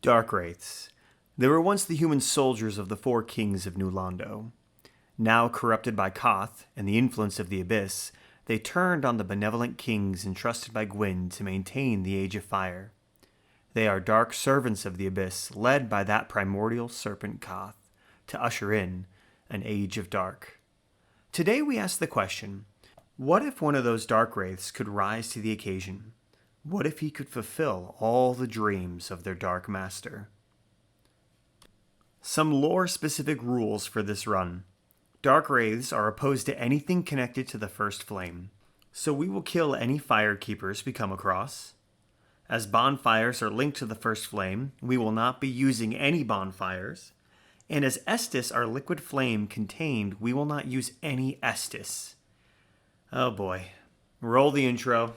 Darkwraiths. They were once the human soldiers of the four kings of New Londo. Now corrupted by Koth and the influence of the Abyss, they turned on the benevolent kings entrusted by Gwyn to maintain the Age of Fire. They are dark servants of the Abyss, led by that primordial serpent Koth, to usher in an Age of Dark. Today we ask the question, what if one of those Darkwraiths could rise to the occasion? What if he could fulfill all the dreams of their Dark Master? Some lore-specific rules for this run. Darkwraiths are opposed to anything connected to the First Flame, so we will kill any Firekeepers we come across. As bonfires are linked to the First Flame, we will not be using any bonfires. And as Estus are liquid flame contained, we will not use any Estus. Oh boy. Roll the intro.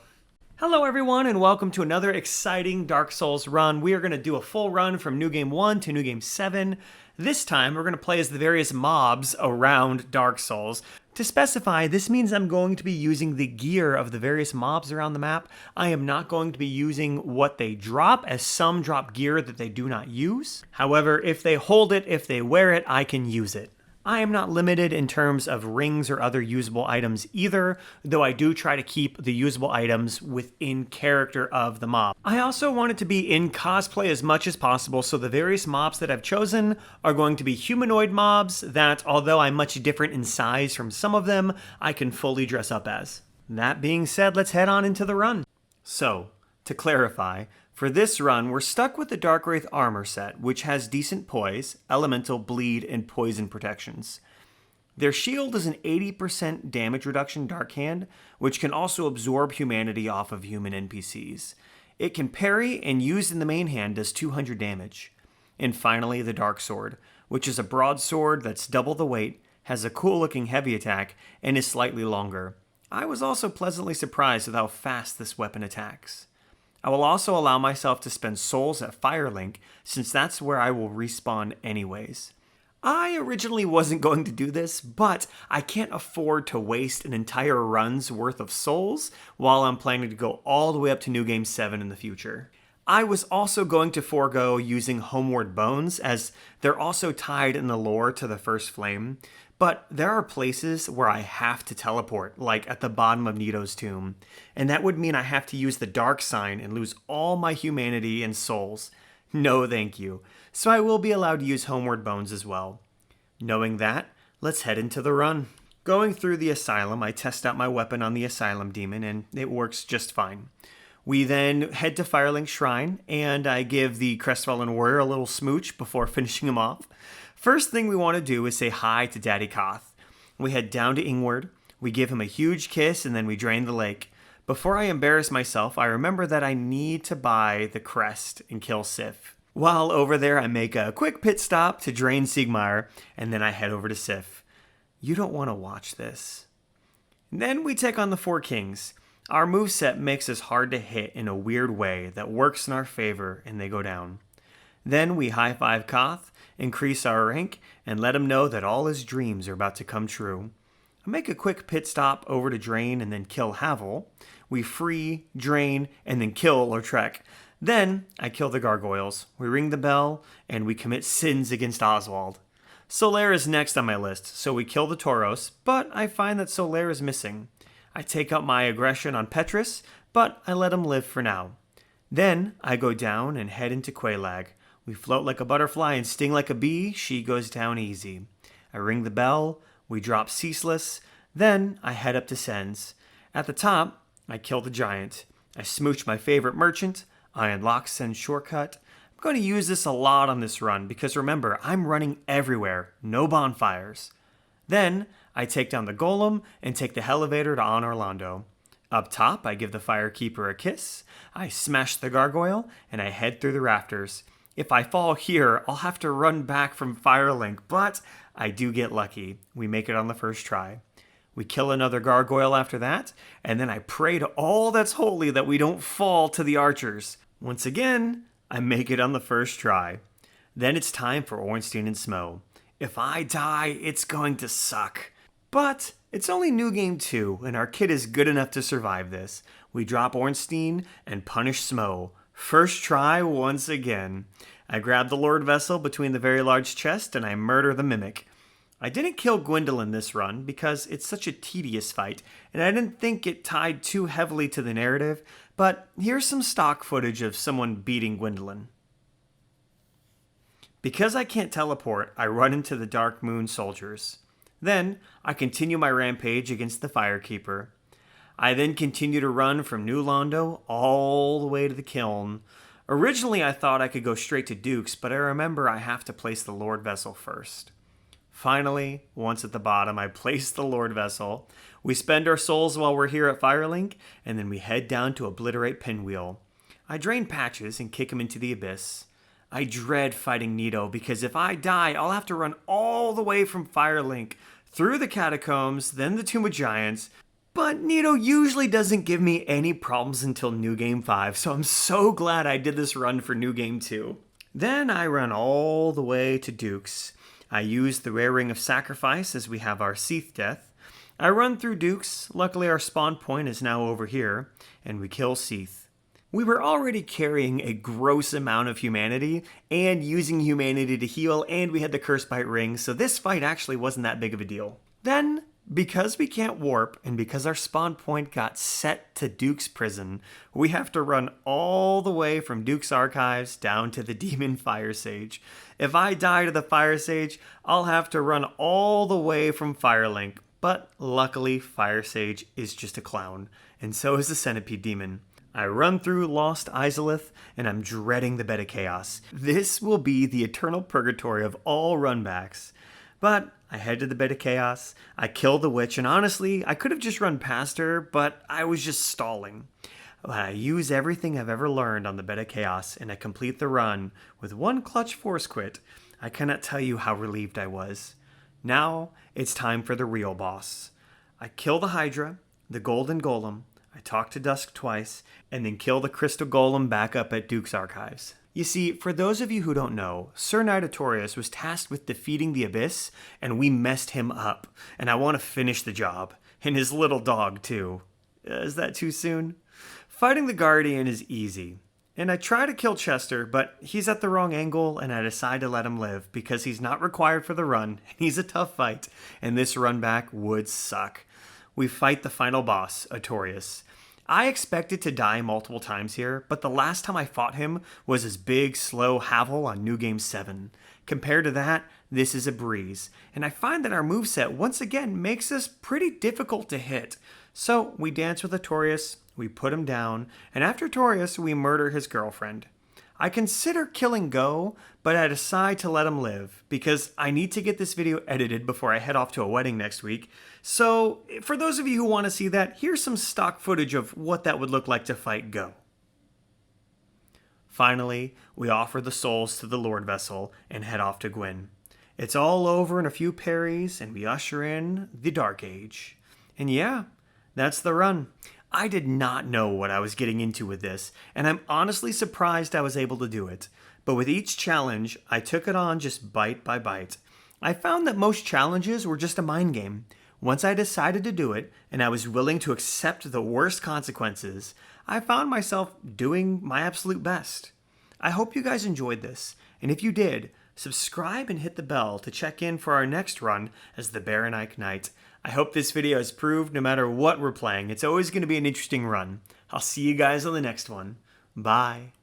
Hello everyone and welcome to another exciting Dark Souls run. We are going to do a full run from New Game 1 to New Game 7. This time we're going to play as the various mobs around Dark Souls. To specify, this means I'm going to be using the gear of the various mobs around the map. I am not going to be using what they drop, as some drop gear that they do not use. However, if they hold it, if they wear it, I can use it. I am not limited in terms of rings or other usable items either, though I do try to keep the usable items within character of the mob. I also want it to be in cosplay as much as possible, so the various mobs that I've chosen are going to be humanoid mobs that, although I'm much different in size from some of them, I can fully dress up as. That being said, let's head on into the run. So, to clarify, for this run, we're stuck with the Darkwraith armor set, which has decent poise, elemental, bleed, and poison protections. Their shield is an 80% damage reduction Darkhand, which can also absorb humanity off of human NPCs. It can parry and used in the main hand does 200 damage. And finally, the Dark Sword, which is a broadsword that's double the weight, has a cool looking heavy attack, and is slightly longer. I was also pleasantly surprised with how fast this weapon attacks. I will also allow myself to spend souls at Firelink, since that's where I will respawn anyways. I originally wasn't going to do this, but I can't afford to waste an entire run's worth of souls while I'm planning to go all the way up to New Game 7 in the future. I was also going to forego using Homeward Bones, as they're also tied in the lore to the First Flame, but there are places where I have to teleport, like at the bottom of Nito's tomb, and that would mean I have to use the Dark Sign and lose all my humanity and souls. No thank you. So I will be allowed to use Homeward Bones as well. Knowing that, let's head into the run. Going through the Asylum, I test out my weapon on the Asylum Demon, and it works just fine. We then head to Firelink Shrine, and I give the Crestfallen Warrior a little smooch before finishing him off. First thing we want to do is say hi to Daddy Koth. We head down to Ingward, we give him a huge kiss, and then we drain the lake. Before I embarrass myself, I remember that I need to buy the crest and kill Sif. While over there, I make a quick pit stop to drain Sigmar, and then I head over to Sif. You don't want to watch this. And then we take on the Four Kings. Our moveset makes us hard to hit in a weird way that works in our favor, and they go down. Then we high-five Koth, increase our rank, and let him know that all his dreams are about to come true. I make a quick pit stop over to drain and then kill Havel. We free, drain, and then kill Lautrec. Then I kill the gargoyles. We ring the bell, and we commit sins against Oswald. Solaire is next on my list, so we kill the Tauros, but I find that Solaire is missing. I take up my aggression on Petrus, but I let him live for now. Then I go down and head into Quelaag. We float like a butterfly and sting like a bee. She goes down easy. I ring the bell. We drop Ceaseless. Then I head up to Sens. At the top, I kill the giant. I smooch my favorite merchant. I unlock Sen's shortcut. I'm going to use this a lot on this run because remember, I'm running everywhere. No bonfires. Then I take down the golem and take the elevator to Anor Londo. Up top, I give the Firekeeper a kiss. I smash the gargoyle and I head through the rafters. If I fall here, I'll have to run back from Firelink, but I do get lucky. We make it on the first try. We kill another gargoyle after that, and then I pray to all that's holy that we don't fall to the archers. Once again, I make it on the first try. Then it's time for Ornstein and Smo. If I die, it's going to suck. But it's only New Game 2, and our kid is good enough to survive this. We drop Ornstein and punish Smo. First try once again. I grab the Lordvessel between the very large chest and I murder the Mimic. I didn't kill Gwendolyn this run because it's such a tedious fight, and I didn't think it tied too heavily to the narrative, but here's some stock footage of someone beating Gwendolyn. Because I can't teleport, I run into the Dark Moon soldiers. Then, I continue my rampage against the Firekeeper. I then continue to run from New Londo all the way to the Kiln. Originally, I thought I could go straight to Duke's, but I remember I have to place the Lordvessel first. Finally, once at the bottom, I place the Lordvessel. We spend our souls while we're here at Firelink, and then we head down to obliterate Pinwheel. I drain Patches and kick him into the abyss. I dread fighting Nito because if I die, I'll have to run all the way from Firelink, through the catacombs, then the Tomb of Giants. But Nito usually doesn't give me any problems until New Game 5, so I'm so glad I did this run for New Game 2. Then I run all the way to Duke's. I use the Rare Ring of Sacrifice as we have our Seath Death. I run through Duke's, luckily our spawn point is now over here, and we kill Seath. We were already carrying a gross amount of humanity, and using humanity to heal, and we had the Cursebite Ring, so this fight actually wasn't that big of a deal. Then, because we can't warp, and because our spawn point got set to Duke's prison, we have to run all the way from Duke's Archives down to the Demon Fire Sage. If I die to the Fire Sage, I'll have to run all the way from Firelink, but luckily Fire Sage is just a clown, and so is the Centipede Demon. I run through Lost Izalith, and I'm dreading the Bed of Chaos. This will be the eternal purgatory of all runbacks. But I head to the Bed of Chaos, I kill the witch, and honestly, I could have just run past her, but I was just stalling. But I use everything I've ever learned on the Bed of Chaos, and I complete the run with one clutch force quit. I cannot tell you how relieved I was. Now, it's time for the real boss. I kill the Hydra, the Golden Golem, I talk to Dusk twice, and then kill the Crystal Golem back up at Duke's Archives. You see, for those of you who don't know, Sir Nidatorius was tasked with defeating the Abyss, and we messed him up, and I want to finish the job. And his little dog, too. Is that too soon? Fighting the Guardian is easy, and I try to kill Chester, but he's at the wrong angle, and I decide to let him live, because he's not required for the run, and he's a tough fight, and this run back would suck. We fight the final boss, Artorias. I expected to die multiple times here, but the last time I fought him was his big, slow Havel on New Game 7. Compared to that, this is a breeze, and I find that our moveset once again makes us pretty difficult to hit. So we dance with Artorias, we put him down, and after Artorias, we murder his girlfriend. I consider killing Go, but I decide to let him live, because I need to get this video edited before I head off to a wedding next week. So, for those of you who want to see that, here's some stock footage of what that would look like to fight Go. Finally, we offer the souls to the Lordvessel and head off to Gwyn. It's all over in a few parries, and we usher in the Dark Age. And yeah, that's the run. I did not know what I was getting into with this, and I'm honestly surprised I was able to do it. But with each challenge, I took it on just bite by bite. I found that most challenges were just a mind game. Once I decided to do it, and I was willing to accept the worst consequences, I found myself doing my absolute best. I hope you guys enjoyed this, and if you did, subscribe and hit the bell to check in for our next run as the BERENIKE Knight. I hope this video has proved no matter what we're playing, it's always going to be an interesting run. I'll see you guys on the next one. Bye.